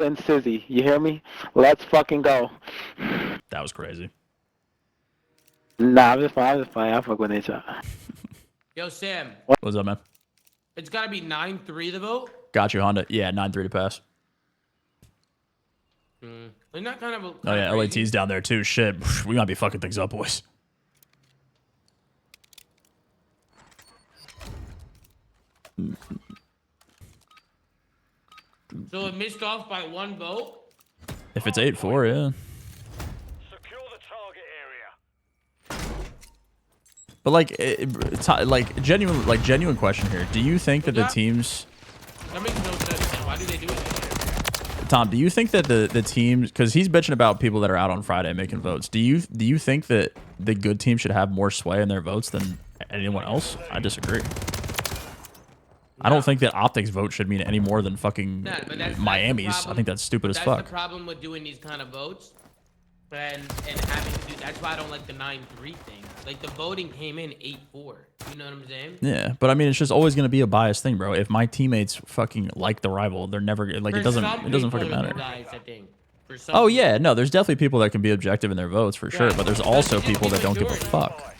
and Sizzy. You hear me? Let's fucking go. That was crazy. Nah, I'm just fine. I fuck with nature. Yo, Sam. What's up, man? It's gotta be 9-3 the vote. Got you, Honda. Yeah, 9-3 to pass. Isn't that kind of Oh yeah, crazy? LAT's down there too. Shit, we might be fucking things up, boys. So it missed off by 1 vote. If it's 8-4, yeah. Secure the target area. But like genuine question here. Do you think that the teams? That makes no sense. Why do they do it? Tom, do you think that the teams, because he's bitching about people that are out on Friday making votes, do you think that the good team should have more sway in their votes than anyone else? I disagree. I don't think that Optic's vote should mean any more than fucking Miami's. I think that's stupid as fuck. That's the problem with doing these kind of votes and having to do. That's why I don't like the 9-3 thing. Like the voting came in 8-4. You know what I'm saying? Yeah, but I mean, it's just always gonna be a biased thing, bro. If my teammates fucking like the rival, they're never like it doesn't fucking matter. Guys, I think. Oh yeah, no, there's definitely people that can be objective in their votes for sure, but there's also people that don't give a fuck,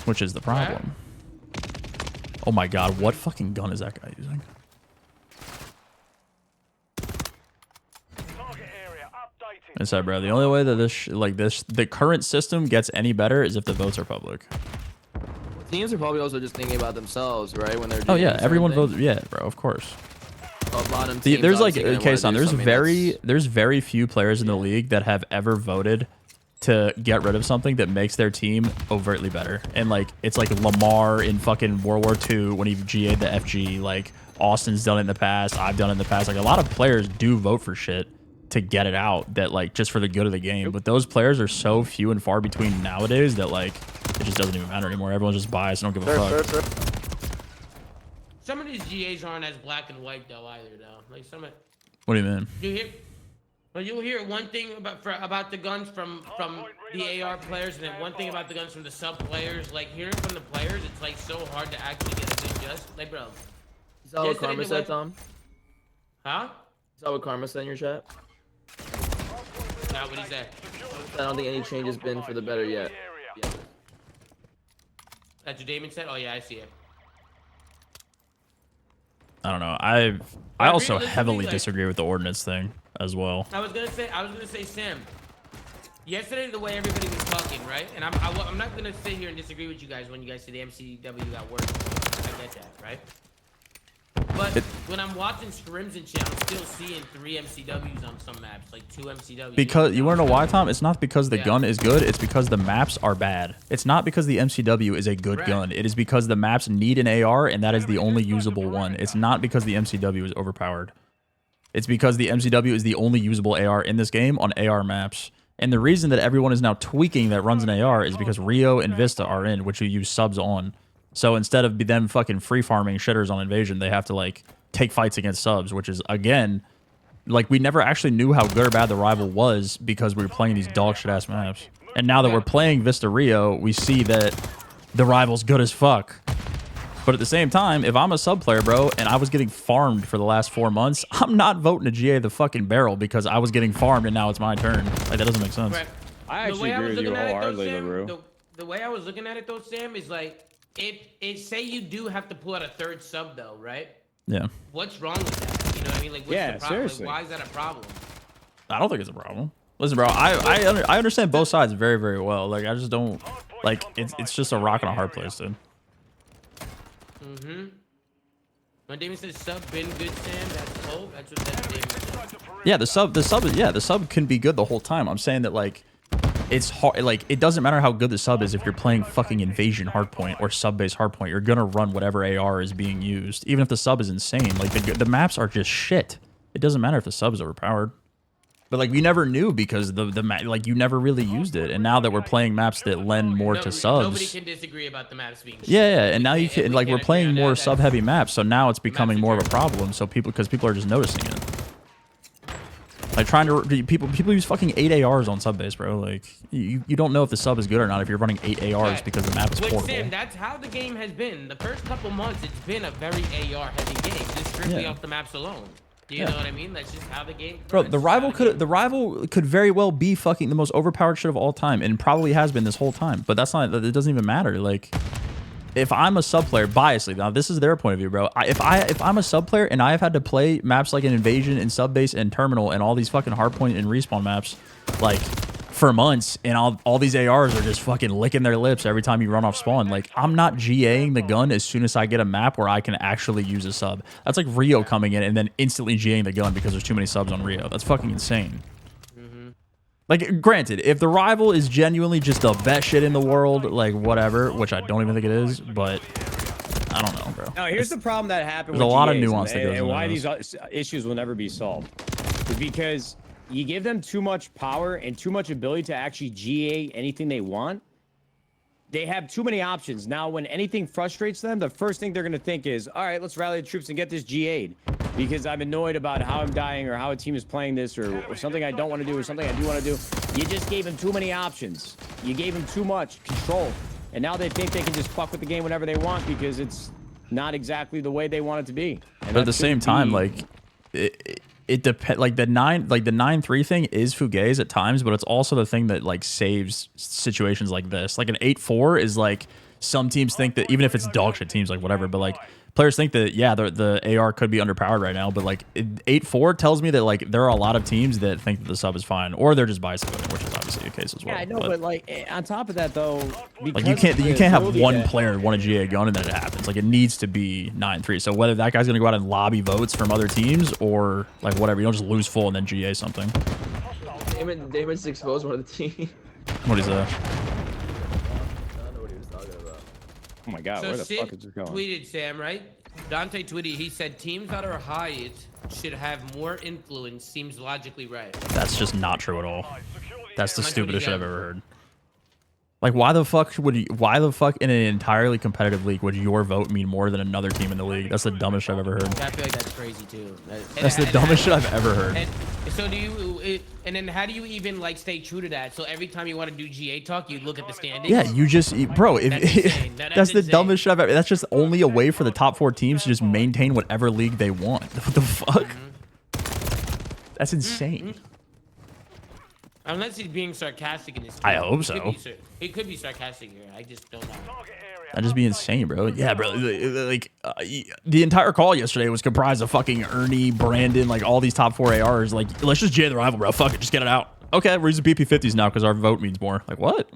which is the problem. Oh my god, what fucking gun is that guy using? I said, bro, the only way that the current system gets any better is if the votes are public. Teams are probably also just thinking about themselves, right? When they're doing everyone votes. Yeah, bro, of course. Teams, there's like, okay, son, there's very few players in the league that have ever voted to get rid of something that makes their team overtly better. And like, it's like Lamar in fucking World War II when he GA'd the FG. Like Austin's done it in the past. I've done it in the past. Like a lot of players do vote for shit to get it out, that like just for the good of the game. But those players are so few and far between nowadays that like it just doesn't even matter anymore. Everyone's just biased and don't give a fuck. Some of these GAs aren't as black and white though either though. Like some of. What do you mean? You'll hear one thing about the guns from the AR players, and then one thing about the guns from the sub players. Like hearing from the players, it's like so hard to actually get a good just. Like, bro. Is that what Karma said, Tom? Huh? Is that what Karma said in your chat? Not what he said. I don't think any change has been for the better yet. That's what Damon said? Oh yeah, I see it. I don't know. I also heavily disagree with the ordinance thing as well. I was gonna say, Sam. Yesterday, the way everybody was talking, right? And I'm not gonna sit here and disagree with you guys when you guys say the MCW got worse. I get that, right? But when I'm watching scrims and shit, I'm still seeing 3 MCWs on some maps, like 2 MCWs. Because you want to know why, Tom? It's not because the gun is good. It's because the maps are bad. It's not because the MCW is a good gun. It is because the maps need an AR, and that is the only usable one. It's not because the MCW is overpowered. It's because the MCW is the only usable AR in this game on AR maps. And the reason that everyone is now tweaking that runs an AR is because Rio and Vista are in, which you use subs on. So instead of them fucking free farming shitters on Invasion, they have to like take fights against subs, which is, again, like we never actually knew how good or bad the rival was because we were playing these dog shit ass maps. And now that we're playing Vista Rio, we see that the rival's good as fuck. But at the same time, if I'm a sub player, bro, and I was getting farmed for the last 4 months, I'm not voting to GA the fucking barrel because I was getting farmed and now it's my turn. Like, that doesn't make sense. Right. I actually agree with you wholeheartedly, bro. The way I was looking at it though, Sam, is like, it say you do have to pull out a 3rd sub though, right? Yeah. What's wrong with that? You know what I mean? Like, what's the problem? Seriously. Like, why is that a problem? I don't think it's a problem. Listen, bro, I understand both sides very, very well. Like, I just don't, like, it's just a rock and a hard place, dude. When Damon says sub been good, Sam, that's hope. That's what that Damon said. Yeah, the sub can be good the whole time. I'm saying that, like, it's hard. Like, it doesn't matter how good the sub is if you're playing fucking Invasion hardpoint or sub-based hardpoint. You're gonna run whatever AR is being used, even if the sub is insane. Like, the maps are just shit. It doesn't matter if the sub is overpowered. But like, we never knew because like, you never really used it. And now that we're playing maps that lend more to subs, nobody can disagree about the maps being shit. yeah, and now you can, like, we're playing more sub-heavy maps, so now it's becoming more of a problem. So because people are just noticing it. Like, people use fucking 8 ARs on sub base, bro. Like, you don't know if the sub is good or not if you're running 8 ARs because the map is horrible. Sam, that's how the game has been. The first couple months, it's been a very AR heavy game, just strictly off the maps alone. Do you know what I mean? That's just how the game. Bro, runs. the rival could very well be fucking the most overpowered shit of all time, and probably has been this whole time. But that's not. It doesn't even matter. Like, if I'm a sub player, biasly, now this is their point of view, bro. If I'm a sub player and I have had to play maps like an invasion and sub base and terminal and all these fucking hardpoint and respawn maps, like, for months, and all these ARs are just fucking licking their lips every time you run off spawn. Like, I'm not GAing the gun as soon as I get a map where I can actually use a sub. That's like Rio coming in and then instantly GAing the gun because there's too many subs on Rio. That's fucking insane. Like, granted, if the rival is genuinely just the best shit in the world, like, whatever, which I don't even think it is, but I don't know, bro. Now, here's the problem that happened. There's with a lot of GAs nuance that goes and into why this. these issues will never be solved is because you give them too much power and too much ability to actually GA anything they want. They have too many options. Now, when anything frustrates them, the first thing they're going to think is, all right, let's rally the troops and get this GA'd because I'm annoyed about how I'm dying or how a team is playing this or something I don't want to do or something I do want to do. You just gave them too many options. You gave them too much control. And now they think they can just fuck with the game whenever they want because it's not exactly the way they want it to be. And But at the same time, like, it depends. Like the 9-3 thing is fugazi at times, but it's also the thing that like saves situations like this. Like an 8-4 is like some teams think that even if it's dog shit teams, like whatever, but like players think that yeah, the AR could be underpowered right now, but like 8-4 tells me that like there are a lot of teams that think that the sub is fine, or they're just biased voting, which is obviously a case as well. Yeah, I know, but like on top of that though, like you can't have one player want a GA gun and then it happens. Like it needs to be 9-3. So whether that guy's gonna go out and lobby votes from other teams or like whatever, you don't just lose full and then GA something. Damon's exposed one of the team. What is that? Oh my god, So where the Sid fuck is this going? tweeted, Sam, right? Dante tweeted, he said teams that are highest should have more influence. Seems logically right. That's just not true at all. That's the That's what stupidest he shit I've got. ever heard. Like, why the fuck in an entirely competitive league would your vote mean more than another team in the league? That's the dumbest shit I've ever heard. I feel like that's crazy too. That's the dumbest shit I've ever heard. And so and then how do you even like stay true to that? So every time you want to do GA talk, you look at the standings. Yeah, you just, bro, That's insane. that's the insane. dumbest shit I've ever. That's just only a way for the top 4 teams to just maintain whatever league they want. What the fuck? That's insane. Unless he's being sarcastic in this. I hope so. He could be sarcastic here. I just don't know. That'd just be insane, bro. Yeah, bro. Like, the entire call yesterday was comprised of fucking Ernie, Brandon, like all these top 4 ARs. Like, let's just GA the rival, bro. Fuck it, just get it out. Okay, we're using BP50s now because our vote means more. Like, what?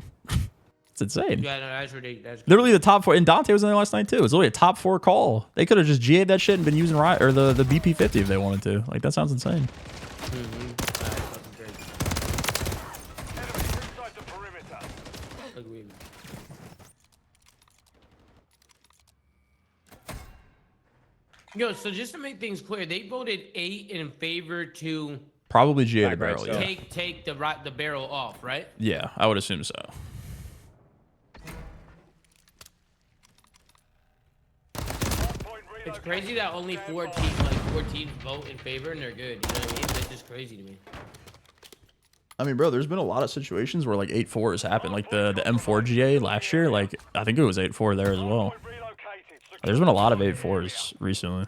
It's insane. Yeah, no, that's ridiculous. Literally the top 4, and Dante was in there last night too. It's literally a top 4 call. They could have just GA'd that shit and been using the BP50 if they wanted to. Like, that sounds insane. Yo, so just to make things clear, they voted 8 in favor to Probably GA the barrel, yeah. take the barrel off, right? Yeah, I would assume so. It's crazy that only 4 teams vote in favor and they're good. You know what I mean? That's just crazy to me. I mean, bro, there's been a lot of situations where like 8-4 has happened. Like the M4 GA last year, like I think it was 8-4 there as well. There's been a lot of 8-4s recently.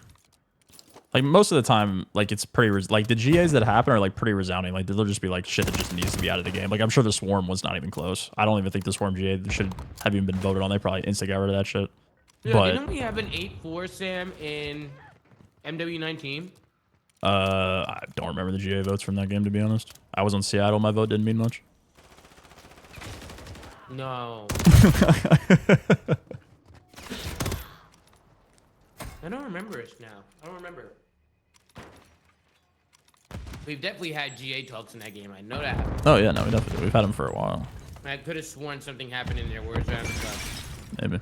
Like most of the time, like it's pretty like the GAs that happen are like pretty resounding. Like they'll just be like shit that just needs to be out of the game. Like I'm sure the Swarm was not even close. I don't even think the Swarm GA should have even been voted on. They probably instant got rid of that shit. Yeah, But didn't we have an 8-4 Sam in MW19? I don't remember the GA votes from that game, to be honest. I was on Seattle. My vote didn't mean much. No. I don't remember it now. I don't remember. We've definitely had GA talks in that game. I know that. Oh yeah, no, we definitely we've had them for a while. I could have sworn something happened in there. Where's that stuff? Maybe.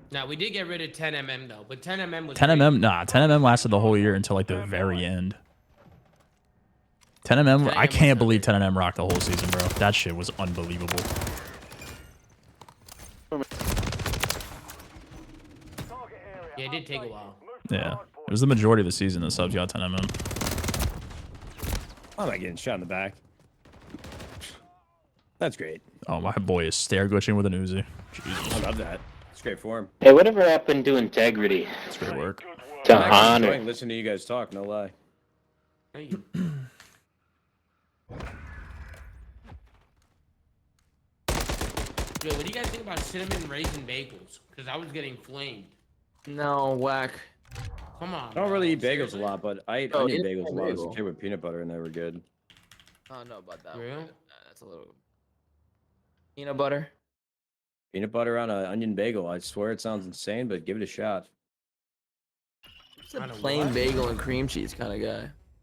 Now we did get rid of 10mm though, but 10mm was 10mm, nah, 10mm lasted the whole year until like the very end. 10mm, I can't believe 10mm rocked the whole season, bro. That shit was unbelievable. Yeah, it did take a while. Yeah, it was the majority of the season that subs got 10mm. How am I getting shot in the back? That's great. Oh, my boy is stare glitching with an Uzi. Jesus, I love that. It's great form. Hey, whatever happened to integrity? that's great work. To I'm actually honor. enjoying listening to you guys talk, no lie. Thank you. Yo, what do you guys think about cinnamon raisin bagels? Because I was getting flamed. No, whack. Come on. I don't really eat bro. bagels Seriously? a lot, but I ate Oh, onion it's bagels a lot as a bagel. kid with peanut butter, and they were good. I don't know about that Real? one. That's a little peanut butter. Peanut butter on an onion bagel. I swear it sounds insane, but give it a shot. Just a On a plain what? bagel and cream cheese kind of guy.